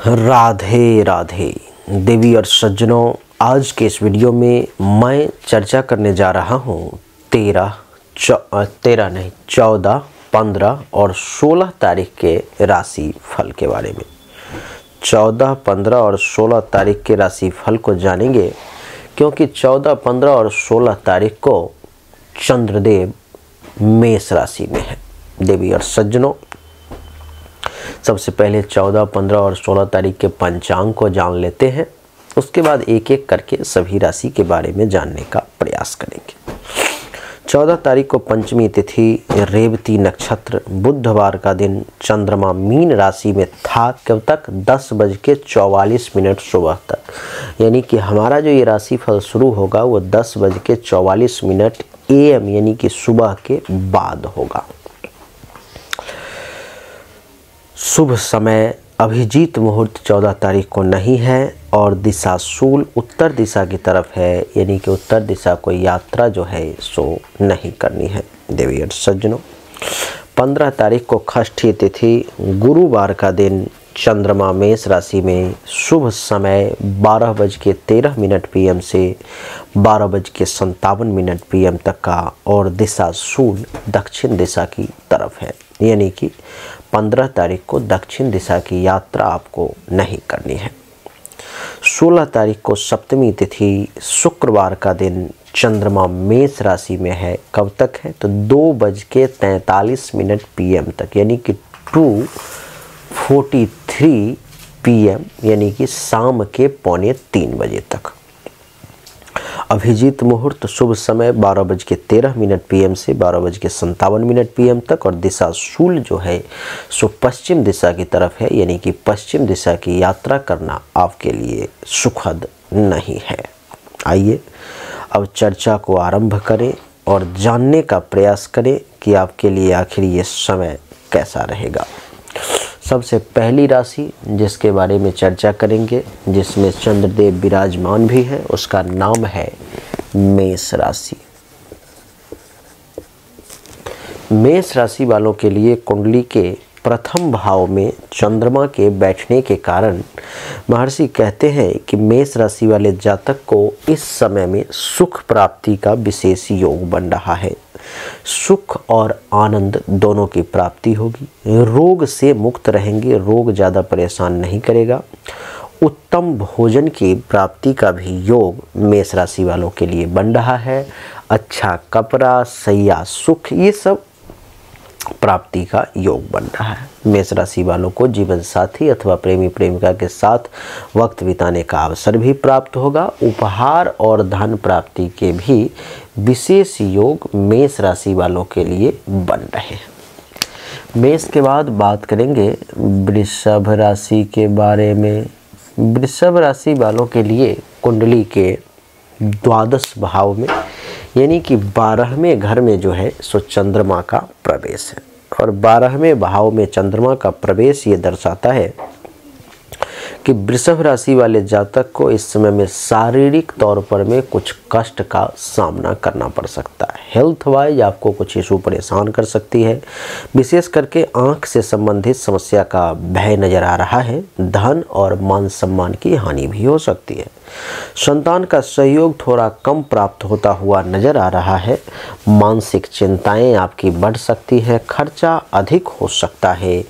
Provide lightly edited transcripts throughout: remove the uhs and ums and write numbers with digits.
राधे राधे देवी और सज्जनों, आज के इस वीडियो में मैं चर्चा करने जा रहा हूँ 14, 15 और 16 तारीख के राशि फल के बारे में। 14, 15 और 16 तारीख के राशि फल को जानेंगे, क्योंकि 14, 15 और 16 तारीख को चंद्रदेव मेष राशि में है। देवी और सज्जनों, सबसे पहले 14, 15 और 16 तारीख के पंचांग को जान लेते हैं। उसके बाद एक एक करके सभी राशि के बारे में जानने का प्रयास करेंगे। 14 तारीख को पंचमी तिथि, रेवती नक्षत्र, बुधवार का दिन, चंद्रमा मीन राशि में था कब तक? 10:44 सुबह तक। यानी कि हमारा जो ये राशि फल शुरू होगा वो 10:44 AM यानी कि सुबह के बाद होगा। शुभ समय अभिजीत मुहूर्त 14 तारीख को नहीं है और दिशा शूल उत्तर दिशा की तरफ है, यानी कि उत्तर दिशा को यात्रा जो है सो नहीं करनी है। देवी और सज्जनों, 15 तारीख को षष्ठी तिथि, गुरुवार का दिन, चंद्रमा मेष राशि में, शुभ समय 12:13 PM से 12:57 PM तक का और दिशा शूल दक्षिण दिशा की तरफ है। यानी कि 15 तारीख को दक्षिण दिशा की यात्रा आपको नहीं करनी है। 16 तारीख को सप्तमी तिथि, शुक्रवार का दिन, चंद्रमा मेष राशि में है। कब तक है? तो 2:43 PM तक, यानी कि 2:43 PM, यानी कि शाम के 2:45 बजे तक। अभिजीत मुहूर्त शुभ समय 12:13 PM से 12:57 PM तक और दिशा शूल जो है सो पश्चिम दिशा की तरफ है, यानी कि पश्चिम दिशा की यात्रा करना आपके लिए सुखद नहीं है। आइए अब चर्चा को आरंभ करें और जानने का प्रयास करें कि आपके लिए आखिर ये समय कैसा रहेगा। सबसे पहली राशि जिसके बारे में चर्चा करेंगे, जिसमें चंद्रदेव विराजमान भी है, उसका नाम है मेष राशि। मेष राशि वालों के लिए कुंडली के प्रथम भाव में चंद्रमा के बैठने के कारण महर्षि कहते हैं कि मेष राशि वाले जातक को इस समय में सुख प्राप्ति का विशेष योग बन रहा है। सुख और आनंद दोनों की प्राप्ति होगी। रोग से मुक्त रहेंगे, रोग ज़्यादा परेशान नहीं करेगा। उत्तम भोजन की प्राप्ति का भी योग मेष राशि वालों के लिए बन रहा है। अच्छा कपड़ा, सैया, सुख, ये सब प्राप्ति का योग बन रहा है। मेष राशि वालों को जीवन साथी अथवा प्रेमी प्रेमिका के साथ वक्त बिताने का अवसर भी प्राप्त होगा। उपहार और धन प्राप्ति के भी विशेष योग मेष राशि वालों के लिए बन रहे हैं। मेष के बाद बात करेंगे वृषभ राशि के बारे में। वृषभ राशि वालों के लिए कुंडली के द्वादश भाव में, यानी कि 12वें घर में जो है सो चंद्रमा का प्रवेश है और 12वें भाव में चंद्रमा का प्रवेश ये दर्शाता है कि वृषभ राशि वाले जातक को इस समय में शारीरिक तौर पर में कुछ कष्ट का सामना करना पड़ सकता है। हेल्थ वाइज आपको कुछ इशू परेशान कर सकती है। विशेष करके आंख से संबंधित समस्या का भय नजर आ रहा है। धन और मान सम्मान की हानि भी हो सकती है। संतान का सहयोग थोड़ा कम प्राप्त होता हुआ नजर आ रहा है। मानसिक चिंताएं आपकी बढ़ सकती हैं। खर्चा अधिक हो सकता है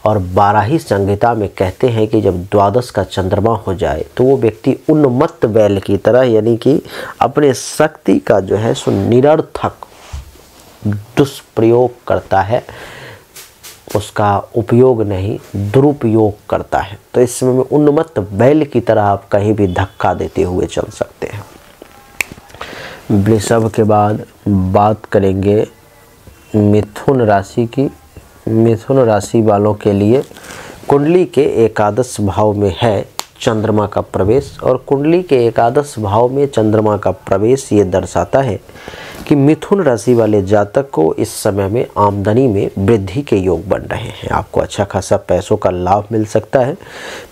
और बाराही संहिता में कहते हैं कि जब द्वादश का चंद्रमा हो जाए तो वो व्यक्ति उन्मत्त बैल की तरह, यानी कि अपने शक्ति का जो है सो निरर्थक दुष्प्रयोग करता है, उसका उपयोग नहीं दुरुपयोग करता है। तो इस समय में उन्मत्त बैल की तरह आप कहीं भी धक्का देते हुए चल सकते हैं। वृषभ के बाद बात करेंगे मिथुन राशि की। मिथुन राशि वालों के लिए कुंडली के एकादश भाव में है चंद्रमा का प्रवेश और कुंडली के एकादश भाव में चंद्रमा का प्रवेश ये दर्शाता है कि मिथुन राशि वाले जातक को इस समय में आमदनी में वृद्धि के योग बन रहे हैं। आपको अच्छा खासा पैसों का लाभ मिल सकता है।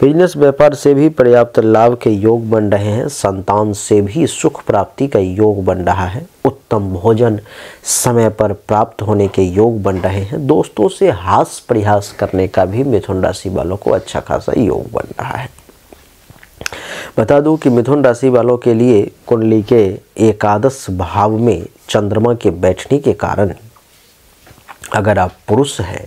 बिजनेस व्यापार से भी पर्याप्त लाभ के योग बन रहे हैं। संतान से भी सुख प्राप्ति का योग बन रहा है। उत्तम भोजन समय पर प्राप्त होने के योग बन रहे हैं। दोस्तों से हास्य परिहास करने का भी मिथुन राशि वालों को अच्छा खासा योग बन रहा है। बता दूं कि मिथुन राशि वालों के लिए कुंडली के एकादश भाव में चंद्रमा के बैठने के कारण अगर आप पुरुष हैं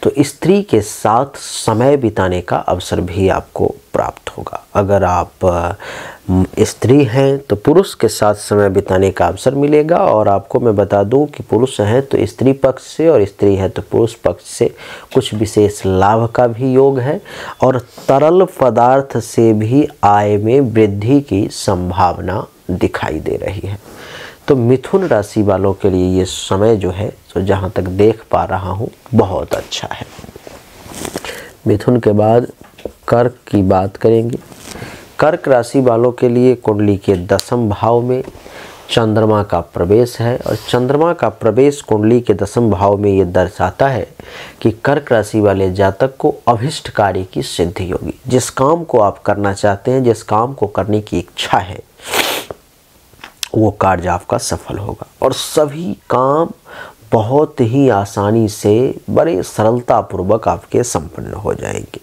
तो स्त्री के साथ समय बिताने का अवसर भी आपको प्राप्त होगा। अगर आप स्त्री हैं तो पुरुष के साथ समय बिताने का अवसर मिलेगा। और आपको मैं बता दूं कि पुरुष हैं तो स्त्री पक्ष से और स्त्री है तो पुरुष पक्ष से कुछ विशेष लाभ का भी योग है। और तरल पदार्थ से भी आय में वृद्धि की संभावना दिखाई दे रही है। तो मिथुन राशि वालों के लिए ये समय जो है तो जहाँ तक देख पा रहा हूँ बहुत अच्छा है। मिथुन के बाद कर्क की बात करेंगे। कर्क राशि वालों के लिए कुंडली के दसम भाव में चंद्रमा का प्रवेश है। और चंद्रमा का प्रवेश कुंडली के दसम भाव में ये दर्शाता है कि कर्क राशि वाले जातक को अभिष्ट कार्य की सिद्धि होगी। जिस काम को आप करना चाहते हैं, जिस काम को करने की इच्छा है, वो कार्य आपका सफल होगा और सभी काम बहुत ही आसानी से बड़े सरलतापूर्वक आपके संपन्न हो जाएंगे।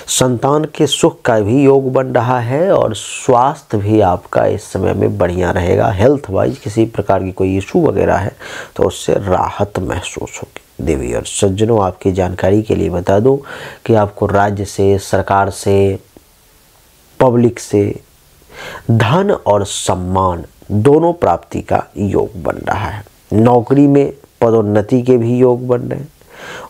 संतान के सुख का भी योग बन रहा है और स्वास्थ्य भी आपका इस समय में बढ़िया रहेगा। हेल्थ वाइज किसी प्रकार की कोई इशू वगैरह है तो उससे राहत महसूस होगी। देवी और सज्जनों, आपकी जानकारी के लिए बता दूं कि आपको राज्य से, सरकार से, पब्लिक से धन और सम्मान दोनों प्राप्ति का योग बन रहा है। नौकरी में पदोन्नति के भी योग बन रहे हैं।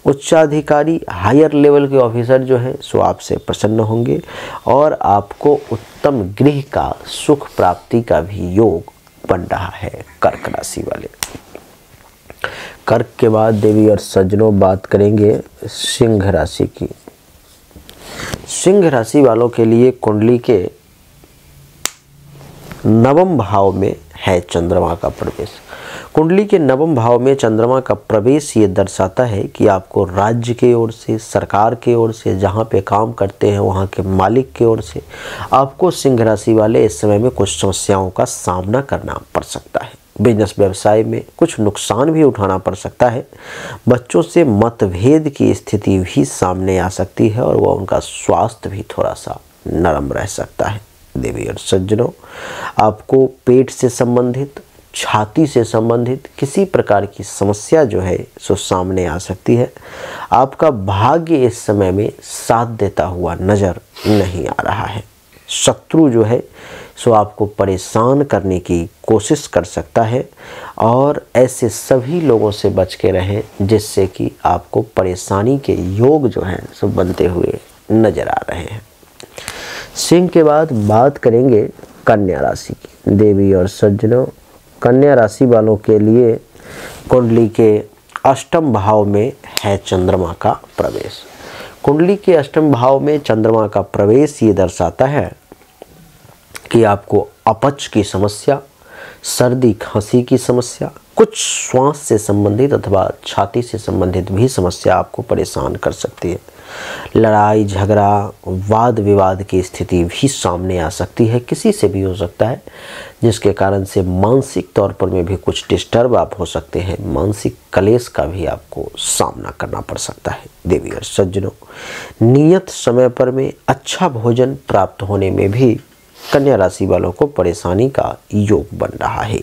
उच्चाधिकारी, हायर लेवल के ऑफिसर जो हैं सो आपसे प्रसन्न होंगे और आपको उत्तम गृह का सुख प्राप्ति का भी योग बन रहा है कर्क राशि वाले। कर्क के बाद देवी और सज्जनों बात करेंगे सिंह राशि की। सिंह राशि वालों के लिए कुंडली के नवम भाव में है चंद्रमा का प्रवेश। कुंडली के नवम भाव में चंद्रमा का प्रवेश ये दर्शाता है कि आपको राज्य के ओर से, सरकार के ओर से, जहाँ पे काम करते हैं वहाँ के मालिक के ओर से आपको सिंह राशि वाले इस समय में कुछ समस्याओं का सामना करना पड़ सकता है। बिजनेस व्यवसाय में कुछ नुकसान भी उठाना पड़ सकता है। बच्चों से मतभेद की स्थिति भी सामने आ सकती है और वह उनका स्वास्थ्य भी थोड़ा सा नरम रह सकता है। देवी और सज्जनों, आपको पेट से संबंधित, छाती से संबंधित किसी प्रकार की समस्या जो है सो सामने आ सकती है। आपका भाग्य इस समय में साथ देता हुआ नजर नहीं आ रहा है। शत्रु जो है सो आपको परेशान करने की कोशिश कर सकता है और ऐसे सभी लोगों से बच के रहें जिससे कि आपको परेशानी के योग जो हैं सो बनते हुए नजर आ रहे हैं। सिंह के बाद बात करेंगे कन्या राशि की। देवी और सज्जनों, कन्या राशि वालों के लिए कुंडली के अष्टम भाव में है चंद्रमा का प्रवेश। कुंडली के अष्टम भाव में चंद्रमा का प्रवेश ये दर्शाता है कि आपको अपच की समस्या, सर्दी खांसी की समस्या, कुछ श्वास से संबंधित अथवा छाती से संबंधित भी समस्या आपको परेशान कर सकती है। लड़ाई झगड़ा, वाद विवाद की स्थिति भी सामने आ सकती है, किसी से भी हो सकता है, जिसके कारण से मानसिक तौर पर में भी कुछ डिस्टर्ब आप हो सकते हैं। मानसिक कलेश का भी आपको सामना करना पड़ सकता है। देवी और सज्जनों, नियत समय पर में अच्छा भोजन प्राप्त होने में भी कन्या राशि वालों को परेशानी का योग बन रहा है।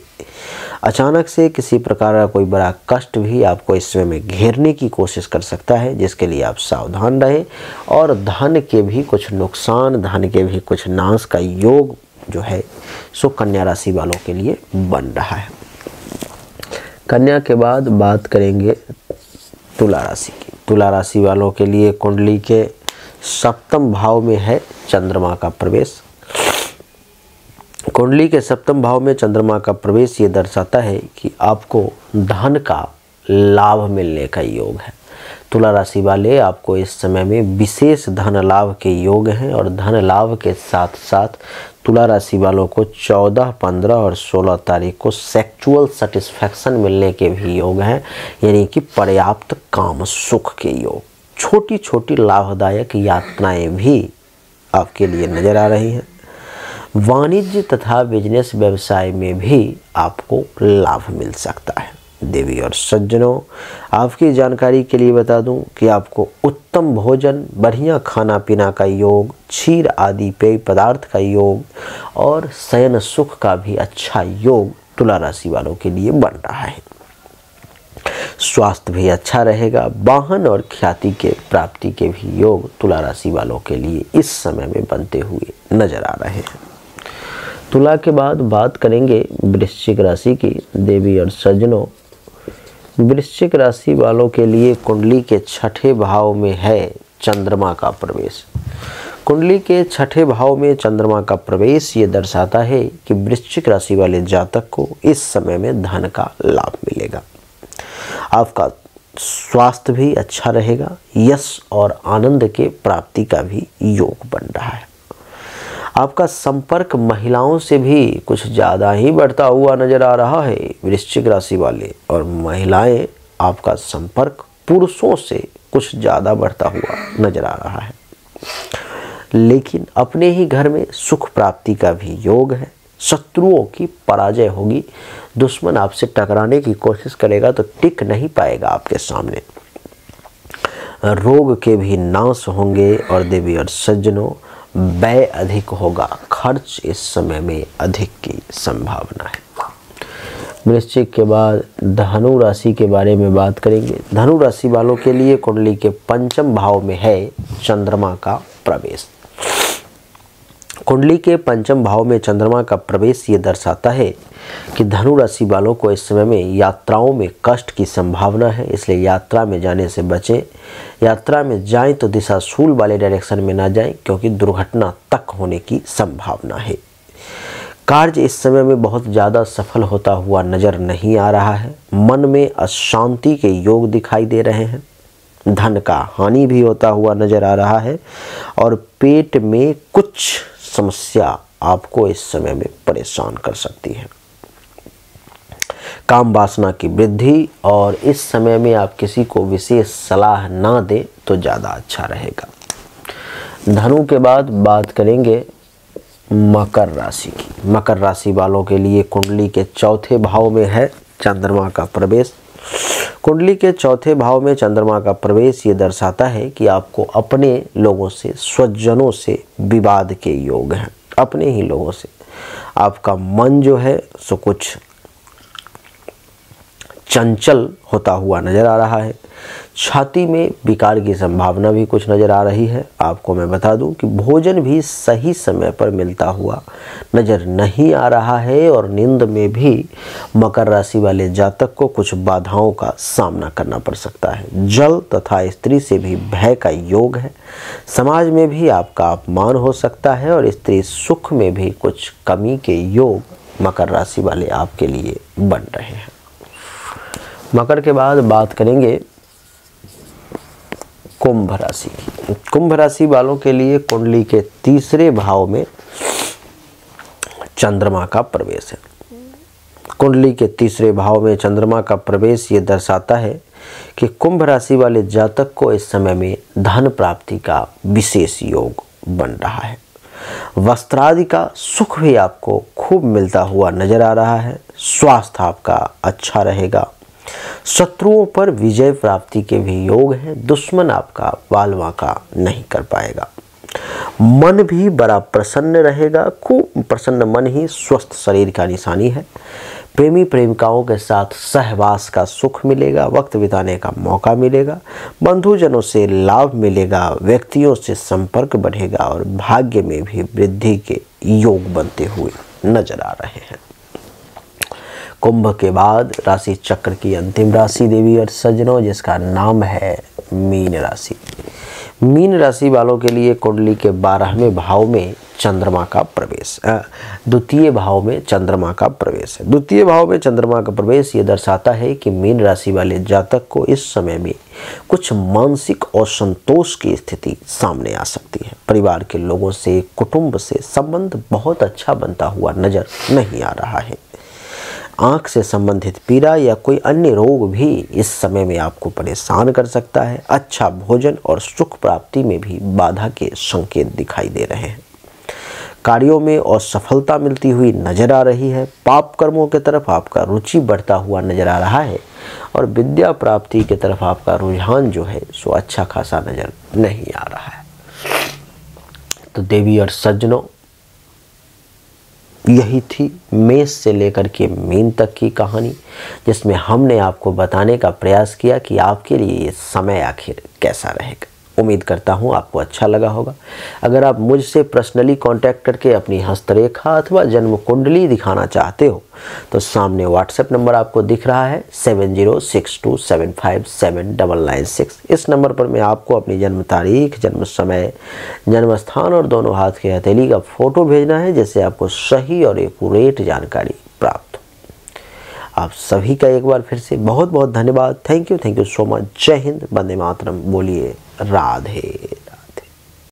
अचानक से किसी प्रकार का कोई बड़ा कष्ट भी आपको इस समय में घेरने की कोशिश कर सकता है, जिसके लिए आप सावधान रहें। और धन के भी कुछ नुकसान, धन के भी कुछ नाश का योग जो है सो कन्या राशि वालों के लिए बन रहा है। कन्या के बाद बात करेंगे तुला राशि की। तुला राशि वालों के लिए कुंडली के सप्तम भाव में है चंद्रमा का प्रवेश। कुंडली के सप्तम भाव में चंद्रमा का प्रवेश ये दर्शाता है कि आपको धन का लाभ मिलने का योग है। तुला राशि वाले, आपको इस समय में विशेष धन लाभ के योग हैं और धन लाभ के साथ साथ तुला राशि वालों को 14, 15 और 16 तारीख को सेक्सुअल सेटिस्फैक्शन मिलने के भी योग हैं, यानी कि पर्याप्त काम सुख के योग। छोटी छोटी लाभदायक यात्राएं भी आपके लिए नजर आ रही हैं। वाणिज्य तथा बिजनेस व्यवसाय में भी आपको लाभ मिल सकता है। देवी और सज्जनों, आपकी जानकारी के लिए बता दूं कि आपको उत्तम भोजन, बढ़िया खाना पीना का योग, क्षीर आदि पेय पदार्थ का योग और शयन सुख का भी अच्छा योग तुला राशि वालों के लिए बन रहा है। स्वास्थ्य भी अच्छा रहेगा। वाहन और ख्याति के प्राप्ति के भी योग तुला राशि वालों के लिए इस समय में बनते हुए नजर आ रहे हैं। तुला के बाद बात करेंगे वृश्चिक राशि की। देवी और सज्जनों, वृश्चिक राशि वालों के लिए कुंडली के छठे भाव में है चंद्रमा का प्रवेश। कुंडली के छठे भाव में चंद्रमा का प्रवेश ये दर्शाता है कि वृश्चिक राशि वाले जातक को इस समय में धन का लाभ मिलेगा। आपका स्वास्थ्य भी अच्छा रहेगा। यश और आनंद के प्राप्ति का भी योग बन रहा है। आपका संपर्क महिलाओं से भी कुछ ज़्यादा ही बढ़ता हुआ नजर आ रहा है वृश्चिक राशि वाले, और महिलाएं आपका संपर्क पुरुषों से कुछ ज़्यादा बढ़ता हुआ नजर आ रहा है। लेकिन अपने ही घर में सुख प्राप्ति का भी योग है। शत्रुओं की पराजय होगी। दुश्मन आपसे टकराने की कोशिश करेगा तो टिक नहीं पाएगा आपके सामने। रोग के भी नाश होंगे। और देवी और सज्जनों, व्यय अधिक होगा। खर्च इस समय में अधिक की संभावना है। वृश्चिक के बाद धनु राशि के बारे में बात करेंगे। धनु राशि वालों के लिए कुंडली के पंचम भाव में है चंद्रमा का प्रवेश। कुंडली के पंचम भाव में चंद्रमा का प्रवेश ये दर्शाता है कि धनु राशि वालों को इस समय में यात्राओं में कष्ट की संभावना है, इसलिए यात्रा में जाने से बचें। यात्रा में जाएं तो दिशाशूल वाले डायरेक्शन में ना जाएं, क्योंकि दुर्घटना तक होने की संभावना है। कार्य इस समय में बहुत ज़्यादा सफल होता हुआ नजर नहीं आ रहा है। मन में अशांति के योग दिखाई दे रहे हैं। धन का हानि भी होता हुआ नजर आ रहा है और पेट में कुछ समस्या आपको इस समय में परेशान कर सकती है। काम वासना की वृद्धि, और इस समय में आप किसी को विशेष सलाह ना दें तो ज़्यादा अच्छा रहेगा। धनु के बाद बात करेंगे मकर राशि की। मकर राशि वालों के लिए कुंडली के चौथे भाव में है चंद्रमा का प्रवेश। कुंडली के चौथे भाव में चंद्रमा का प्रवेश ये दर्शाता है कि आपको अपने लोगों से, स्वजनों से विवाद के योग हैं। अपने ही लोगों से आपका मन जो है सो कुछ चंचल होता हुआ नजर आ रहा है। छाती में विकार की संभावना भी कुछ नजर आ रही है। आपको मैं बता दूं कि भोजन भी सही समय पर मिलता हुआ नजर नहीं आ रहा है और नींद में भी मकर राशि वाले जातक को कुछ बाधाओं का सामना करना पड़ सकता है। जल तथा स्त्री से भी भय का योग है। समाज में भी आपका अपमान हो सकता है और स्त्री सुख में भी कुछ कमी के योग मकर राशि वाले आपके लिए बन रहे हैं। मकर के बाद बात करेंगे कुंभ राशि की। कुंभ राशि वालों के लिए कुंडली के तीसरे भाव में चंद्रमा का प्रवेश है। कुंडली के तीसरे भाव में चंद्रमा का प्रवेश ये दर्शाता है कि कुंभ राशि वाले जातक को इस समय में धन प्राप्ति का विशेष योग बन रहा है। वस्त्रादि का सुख भी आपको खूब मिलता हुआ नजर आ रहा है। स्वास्थ्य आपका अच्छा रहेगा। शत्रुओं पर विजय प्राप्ति के भी योग हैं। दुश्मन आपका वाल वाका नहीं कर पाएगा। मन भी बड़ा प्रसन्न रहेगा। खूब प्रसन्न मन ही स्वस्थ शरीर का निशानी है। प्रेमी प्रेमिकाओं के साथ सहवास का सुख मिलेगा। वक्त बिताने का मौका मिलेगा। बंधुजनों से लाभ मिलेगा। व्यक्तियों से संपर्क बढ़ेगा और भाग्य में भी वृद्धि के योग बनते हुए नजर आ रहे हैं। कुंभ के बाद राशि चक्र की अंतिम राशि देवी और सज्जनों, जिसका नाम है मीन राशि। मीन राशि वालों के लिए कुंडली के 12वें भाव में चंद्रमा का प्रवेश, द्वितीय भाव में चंद्रमा का प्रवेश है। द्वितीय भाव में चंद्रमा का प्रवेश ये दर्शाता है कि मीन राशि वाले जातक को इस समय में कुछ मानसिक असंतोष की स्थिति सामने आ सकती है। परिवार के लोगों से, कुटुंब से संबंध बहुत अच्छा बनता हुआ नजर नहीं आ रहा है। आँख से संबंधित पीड़ा या कोई अन्य रोग भी इस समय में आपको परेशान कर सकता है। अच्छा भोजन और सुख प्राप्ति में भी बाधा के संकेत दिखाई दे रहे हैं। कार्यों में असफलता मिलती हुई नजर आ रही है। पाप कर्मों की तरफ आपका रुचि बढ़ता हुआ नजर आ रहा है और विद्या प्राप्ति की तरफ आपका रुझान जो है सो अच्छा खासा नजर नहीं आ रहा है। तो देवी और सज्जनों, यही थी मेष से लेकर के मीन तक की कहानी, जिसमें हमने आपको बताने का प्रयास किया कि आपके लिए ये समय आखिर कैसा रहेगा। उम्मीद करता हूँ आपको अच्छा लगा होगा। अगर आप मुझसे पर्सनली कांटेक्ट करके अपनी हस्तरेखा अथवा जन्म कुंडली दिखाना चाहते हो तो सामने व्हाट्सएप नंबर आपको दिख रहा है 7062757996। इस नंबर पर मैं आपको अपनी जन्म तारीख, जन्म समय, जन्म स्थान और दोनों हाथ के हथेली का फोटो भेजना है, जिससे आपको सही और एक्यूरेट जानकारी प्राप्त हो। आप सभी का एक बार फिर से बहुत बहुत धन्यवाद। Thank you so much. जय हिंद, वंदे मातरम। बोलिए राधे।